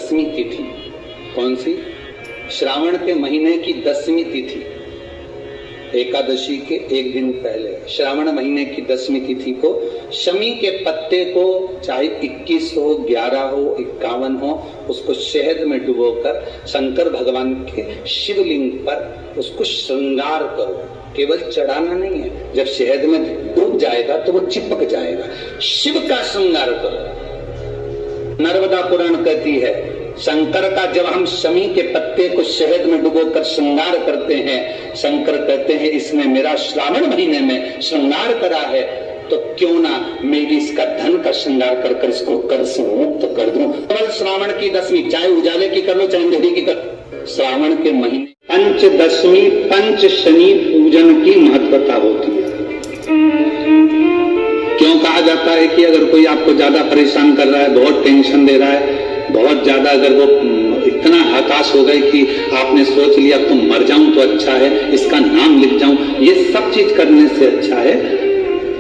10वीं तिथि। कौन सी? श्रावण के महीने की 10वीं तिथि, एकादशी के एक दिन पहले श्रावण महीने की 10वीं तिथि को शमी के पत्ते को, चाहे 21 हो, 11 हो, 51 हो, उसको शहद में डुबोकर शंकर भगवान के शिवलिंग पर उसको श्रृंगार करो। केवल चढ़ाना नहीं है, जब शहद में डूब जाएगा तो वो चिपक जाएगा। शिव का श्रृंगार करो। नर्मदा पुराण कहती है, शंकर का जब हम शमी के पत्ते को शहद में डुबोकर श्रृंगार करते हैं, शंकर कहते हैं इसने मेरा श्रावण महीने में श्रृंगार करा है, तो क्यों ना मेरी इसका धन का श्रृंगार कर कर इसको कर से मुक्त कर दूं। केवल श्रावण की 10वीं, चाहे उजाले की कर लो चाहे अंधेरी की कर, श्रावण के महीने पंचदशमी पंच शनि पूजन की महत्वता होती है। क्यों कहा जाता है कि अगर कोई आपको ज्यादा परेशान कर रहा है, बहुत टेंशन दे रहा है, बहुत ज्यादा अगर वो इतना हताश हो गए कि आपने सोच लिया तुम मर जाऊं तो अच्छा है, इसका नाम लिख जाऊं, ये सब चीज करने से अच्छा है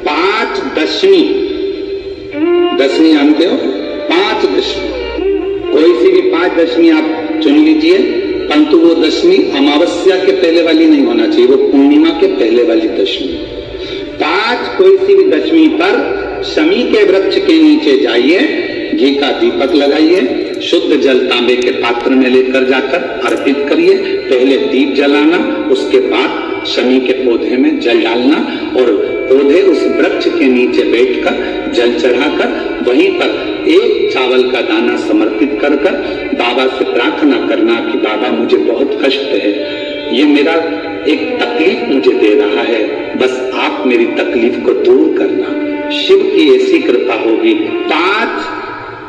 5 दशमी। दशमी जानते हो? 5 दशमी, कोई सी भी 5 दशमी आप चुन लीजिए, परंतु वो दशमी अमावस्या के पहले वाली नहीं होना चाहिए, वो पूर्णिमा के पहले वाली दशमी। 5 कोई सी भी दशमी पर शमी के वृक्ष के नीचे जाइए, घी का दीपक लगाइए, शुद्ध जल तांबे के पात्र में लेकर जाकर अर्पित करिए। पहले दीप जलाना, उसके बाद शमी के पौधे में जल डालना और पौधे उस वृक्ष के नीचे बैठकर जल चढ़ाकर वहीं पर एक चावल का दाना समर्पित कर कर बाबा से प्रार्थना करना कि बाबा मुझे बहुत कष्ट है, ये मेरा एक तकलीफ मुझे दे रहा है, बस आप मेरी तकलीफ को दूर करना। शिव की ऐसी कृपा होगी। 5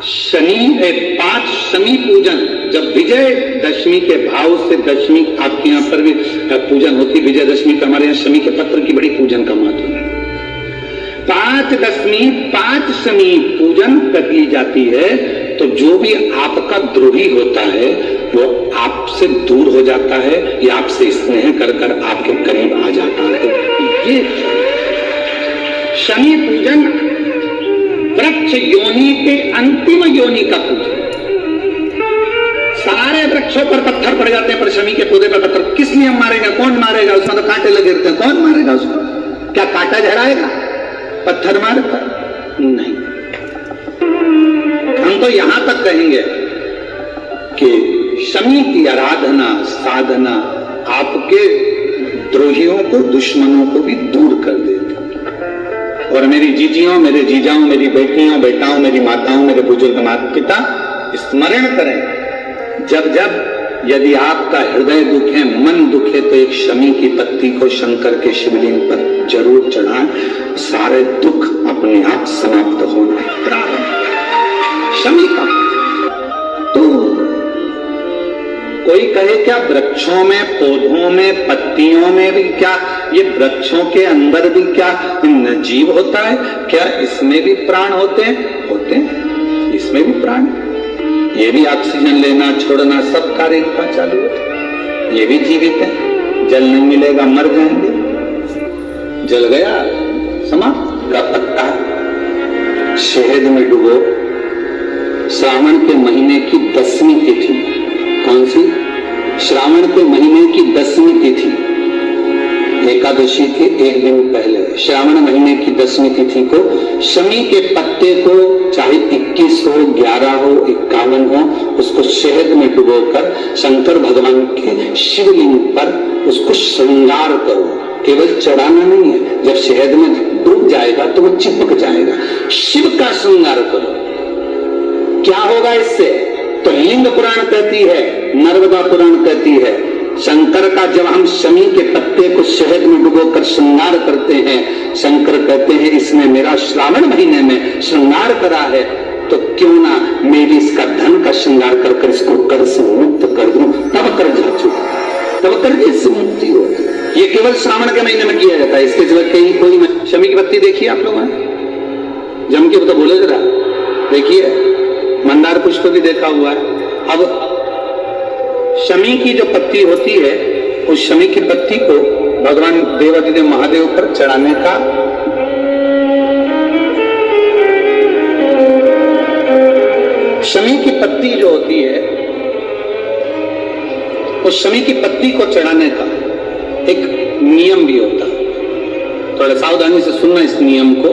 शमी पूजन, जब विजय दशमी के भाव से दशमी आपके यहाँ पर भी पूजन होती, विजयदशमी का हमारे यहाँ शमी के पत्र की बड़ी पूजन का महत्व है। 5 दशमी 5 शमी पूजन कर ली जाती है, तो जो भी आपका द्रोही होता है वो आपसे दूर हो जाता है या आपसे स्नेह कर कर आपके करीब आ जाता है। ये शनि पूजन वृक्ष योनि के अंतिम योनि का पूजन। सारे वृक्षों पर पत्थर पड़ जाते हैं, पर शमी के पौधे पर पत्थर किस लिए हम मारेगा? कौन मारेगा? उसमें तो कांटे लगे रहते हैं, कौन मारेगा उसको? क्या कांटा झड़ाएगा? पत्थर मारेगा? नहीं। हम तो यहां तक कहेंगे कि शमी की आराधना साधना आपके द्रोहियों को, दुश्मनों को भी दूर कर देती। और मेरी जीजियों, मेरे जीजाओं, मेरी बेटियों, बेटाओं, मेरी माताओं, मेरे बुजुर्ग माता पिता स्मरण करें, जब जब यदि आपका हृदय दुखे, मन दुखे, तो एक शमी की पत्ती को शंकर के शिवलिंग पर जरूर चढ़ाएं, सारे दुख अपने आप समाप्त होना प्रारंभ। शमी का तो कोई कहे क्या वृक्षों में, पौधों में, पत्तियों में भी क्या, ये वृक्षों के अंदर भी क्या जीव होता है? क्या इसमें भी प्राण होते हैं? होते हैं, इसमें भी प्राण, ये भी ऑक्सीजन लेना छोड़ना सब कार्य का चालू है, ये भी जीवित है। जल नहीं मिलेगा मर जाएंगे, जल गया समाप्त। का पत्ता शहद में डुबो, श्रावण के महीने की 10वीं तिथि। कौन सी? श्रावण के महीने की 10वीं तिथि, एकादशी के एक दिन पहले श्रावण महीने की 10वीं तिथि को शमी के पत्ते को, चाहे 21 हो, 11 हो, 51 हो, उसको शहद में डुबोकर शंकर भगवान के शिवलिंग पर उसको श्रृंगार करो। केवल चढ़ाना नहीं है, जब शहद में डूब जाएगा तो वो चिपक जाएगा। शिव का श्रृंगार करो। क्या होगा इससे? तो लिंग पुराण कहती है, नर्मदा पुराण कहती है, शंकर का जब हम शमी के पत्ते को शहद में डुबोकर श्रृंगार करते हैं, शंकर कहते हैं इसने मेरा श्रावण महीने में श्रृंगार करा है, तो क्यों ना मेरी इसका धन का श्रृंगार कर कर इसको कर से मुक्त कर दूं, तब कर जा चुका, तब कर इससे मुक्ति होगी। ये केवल श्रावण के महीने में किया जाता है, इसके सिवा कहीं कोई। शमी की पत्ती देखिए आप लोगों ने, जम के तो बोले जरा, देखिए मंदार पुष्प भी देखा हुआ है। अब शमी की जो पत्ती होती है, उस शमी की पत्ती को भगवान देवाधिदेव महादेव पर चढ़ाने का शमी की पत्ती जो होती है उस शमी की पत्ती को चढ़ाने का एक नियम भी होता है। थोड़ा सावधानी से सुनना इस नियम को,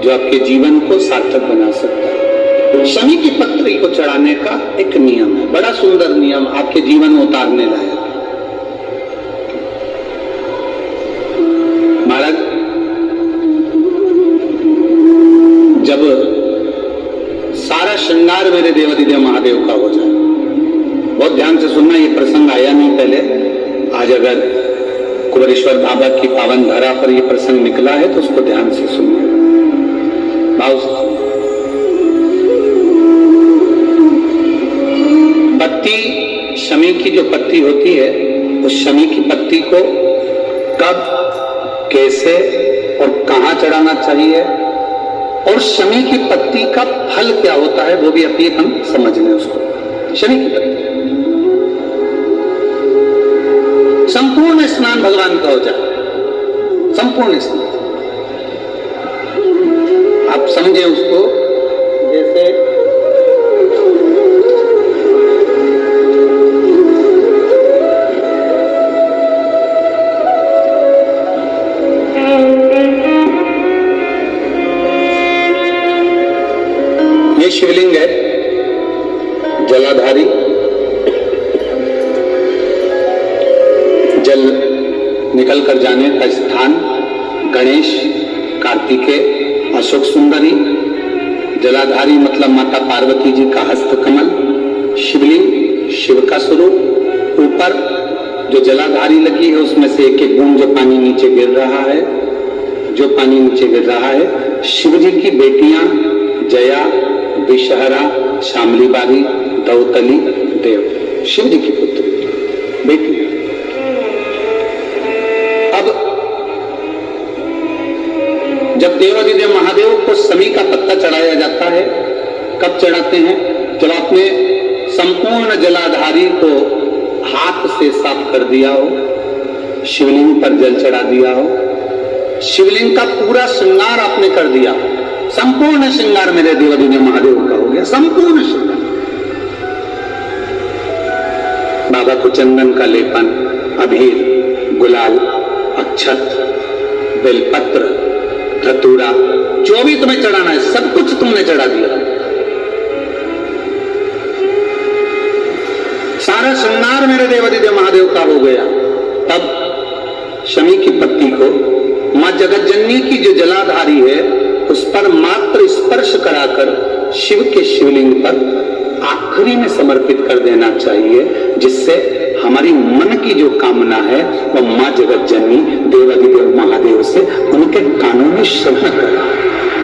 जो आपके जीवन को सार्थक बना सकता है। शमी की पत्री को चढ़ाने का एक नियम है, बड़ा सुंदर नियम, आपके जीवन में उतारने लायक। महाराज, जब सारा श्रृंगार मेरे देवाधिदेव महादेव का हो जाए, बहुत ध्यान से सुनना, ये प्रसंग आया नहीं पहले, आज अगर कुबेरेश्वर बाबा की पावन धरा पर ये प्रसंग निकला है तो उसको ध्यान से सुनिए, भाव से। पत्ती, शमी की जो पत्ती होती है, उस शमी की पत्ती को कब, कैसे और कहां चढ़ाना चाहिए, और शमी की पत्ती का फल क्या होता है वो भी अभी हम समझ लें उसको। शमी की पत्ती, संपूर्ण स्नान भगवान का हो जाए, संपूर्ण स्नान, आप समझे उसको जैसे ये शिवलिंग है, जलाधारी, जल निकल कर जाने का स्थान, गणेश, कार्तिकेय, अशोक सुंदरी, जलाधारी मतलब माता पार्वती जी का हस्तकमल, शिवलिंग, शिव का स्वरूप, ऊपर जो जलाधारी लगी है उसमें से एक एक बूंद जो पानी नीचे गिर रहा है, जो पानी नीचे गिर रहा है, शिव जी की बेटियां जया, विषहरा, शामली बारी, दौतली, देव, शिव जी की पुत्री बेटी। अब जब देवाधिदेव महादेव को शमी का पत्ता चढ़ाया जाता है, कब चढ़ाते हैं? जब आपने संपूर्ण जलाधारी को हाथ से साफ कर दिया हो, शिवलिंग पर जल चढ़ा दिया हो, शिवलिंग का पूरा श्रृंगार आपने कर दिया, संपूर्ण श्रृंगार मेरे देवाधिदेव महादेव का हो गया, संपूर्ण श्रृंगार। बाबा को चंदन का लेपन, अबीर, गुलाल, अक्षत, बेलपत्र, धतूरा, जो भी तुम्हें चढ़ाना है सब कुछ तुमने चढ़ा दिया, सारा श्रृंगार मेरे देवाधिदेव महादेव का हो गया। तब शमी की पत्ती को मां जगतजननी की जो जलाधारी है उस पर मात्र स्पर्श कराकर शिव के शिवलिंग पर आखिरी में समर्पित कर देना चाहिए, जिससे हमारी मन की जो कामना है वह मां जगतजननी देवाधिदेव महादेव से उनके कानों में श्रवण कर